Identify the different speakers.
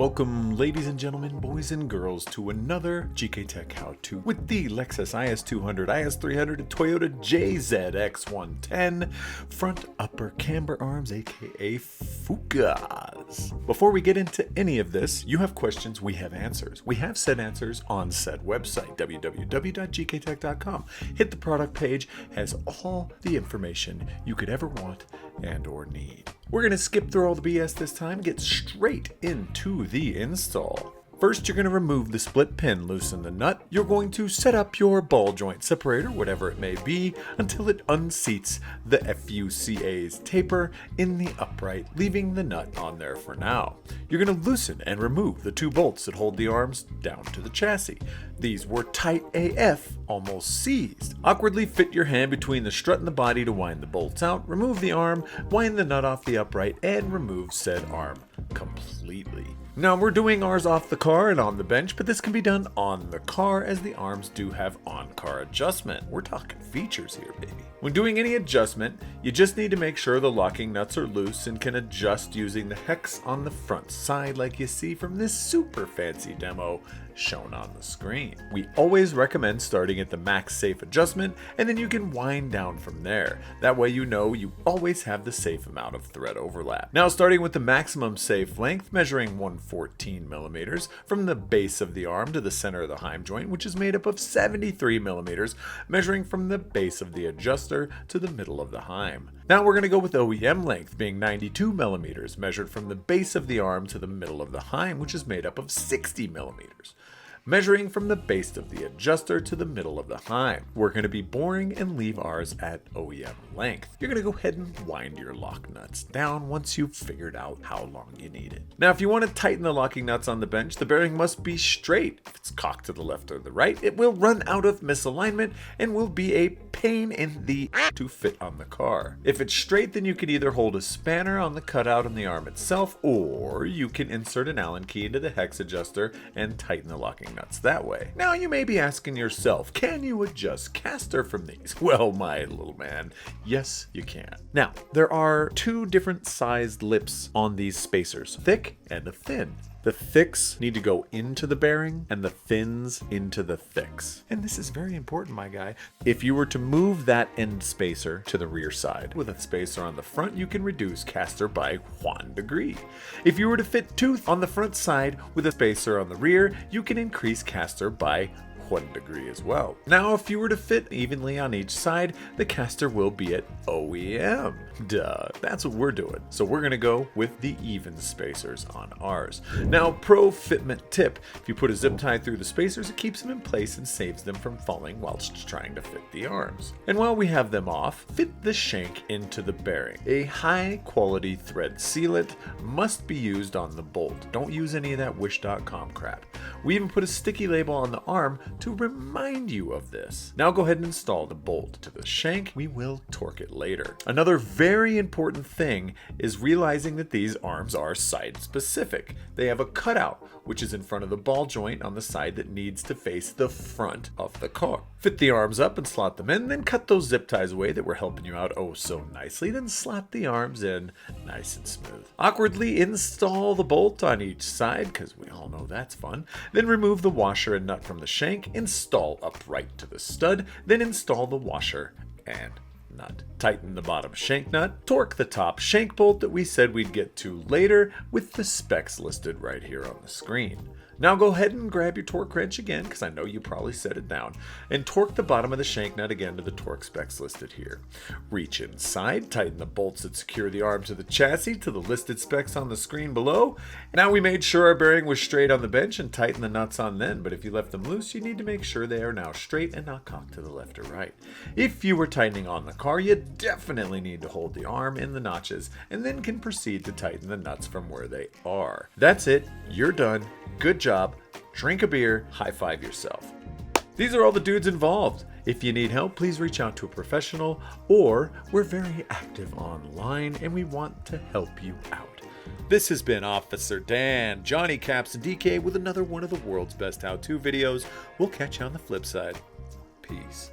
Speaker 1: Welcome, ladies and gentlemen, boys and girls, to another GKTECH how-to with the Lexus IS200, IS300, and Toyota JZX110 front upper camber arms, aka FUCA'S. Before we get into any of this, you have questions, we have answers. We have said answers on said website, www.gktech.com. Hit the product page, has all the information you could ever want and or need. We're going to skip through all the BS this time, get straight into the install. First, you're going to remove the split pin, loosen the nut. You're going to set up your ball joint separator, whatever it may be, until it unseats the FUCA's taper in the upright, leaving the nut on there for now. You're going to loosen and remove the two bolts that hold the arms down to the chassis. These were tight AF, almost seized. Awkwardly fit your hand between the strut and the body to wind the bolts out, remove the arm, wind the nut off the upright, and remove said arm completely. Now we're doing ours off the car and on the bench, but this can be done on the car as the arms do have on-car adjustment. We're talking features here, baby. When doing any adjustment, you just need to make sure the locking nuts are loose and can adjust using the hex on the front side like you see from this super fancy demo shown on the screen. We always recommend starting at the max safe adjustment, and then you can wind down from there. That way you know you always have the safe amount of thread overlap. Now starting with the maximum safe length, measuring 114 millimeters from the base of the arm to the center of the heim joint, which is made up of 73 millimeters, measuring from the base of the adjuster to the middle of the heim. Now we're going to go with OEM length, being 92 millimeters, measured from the base of the arm to the middle of the heim, which is made up of 60 millimeters. Measuring from the base of the adjuster to the middle of the heim. We're going to be boring and leave ours at OEM length. You're going to go ahead and wind your lock nuts down once you've figured out how long you need it. Now if you want to tighten the locking nuts on the bench, the bearing must be straight. If it's cocked to the left or the right, it will run out of misalignment and will be a pain in the to fit on the car. If it's straight, then you can either hold a spanner on the cutout on the arm itself, or you can insert an Allen key into the hex adjuster and tighten the locking nuts that way. Now you may be asking yourself, can you adjust caster from these? Well, my little man, yes you can. Now there are two different sized lips on these spacers, thick and a thin. The thicks need to go into the bearing and the thins into the thicks. And this is very important, my guy. If you were to move that end spacer to the rear side with a spacer on the front, you can reduce caster by 1 degree. If you were to fit tooth on the front side with a spacer on the rear, you can increase caster by 1 degree as well. Now, if you were to fit evenly on each side, the caster will be at OEM. Duh, that's what we're doing. So we're gonna go with the even spacers on ours. Now, pro fitment tip, if you put a zip tie through the spacers, it keeps them in place and saves them from falling whilst trying to fit the arms. And while we have them off, fit the shank into the bearing. A high quality thread sealant must be used on the bolt. Don't use any of that wish.com crap. We even put a sticky label on the arm to remind you of this. Now go ahead and install the bolt to the shank. We will torque it later. Another very important thing is realizing that these arms are side specific. They have a cutout, which is in front of the ball joint on the side that needs to face the front of the car. Fit the arms up and slot them in, then cut those zip ties away that were helping you out oh so nicely, then slot the arms in nice and smooth. Awkwardly install the bolt on each side, because we all know that's fun. Then remove the washer and nut from the shank, install upright to the stud, then install the washer and nut. Tighten the bottom shank nut, torque the top shank bolt that we said we'd get to later with the specs listed right here on the screen. Now go ahead and grab your torque wrench again, because I know you probably set it down, and torque the bottom of the shank nut again to the torque specs listed here. Reach inside, tighten the bolts that secure the arm to the chassis to the listed specs on the screen below. Now we made sure our bearing was straight on the bench and tighten the nuts on then, but if you left them loose, you need to make sure they are now straight and not cocked to the left or right. If you were tightening on the car, you definitely need to hold the arm in the notches and then can proceed to tighten the nuts from where they are. That's it, you're done. Good job. Drink a beer, high five yourself. These are all the dudes involved. If you need help, please reach out to a professional, or we're very active online and we want to help you out. This has been Officer Dan, Johnny Caps, and DK with another one of the world's best how-to videos. We'll catch you on the flip side. Peace.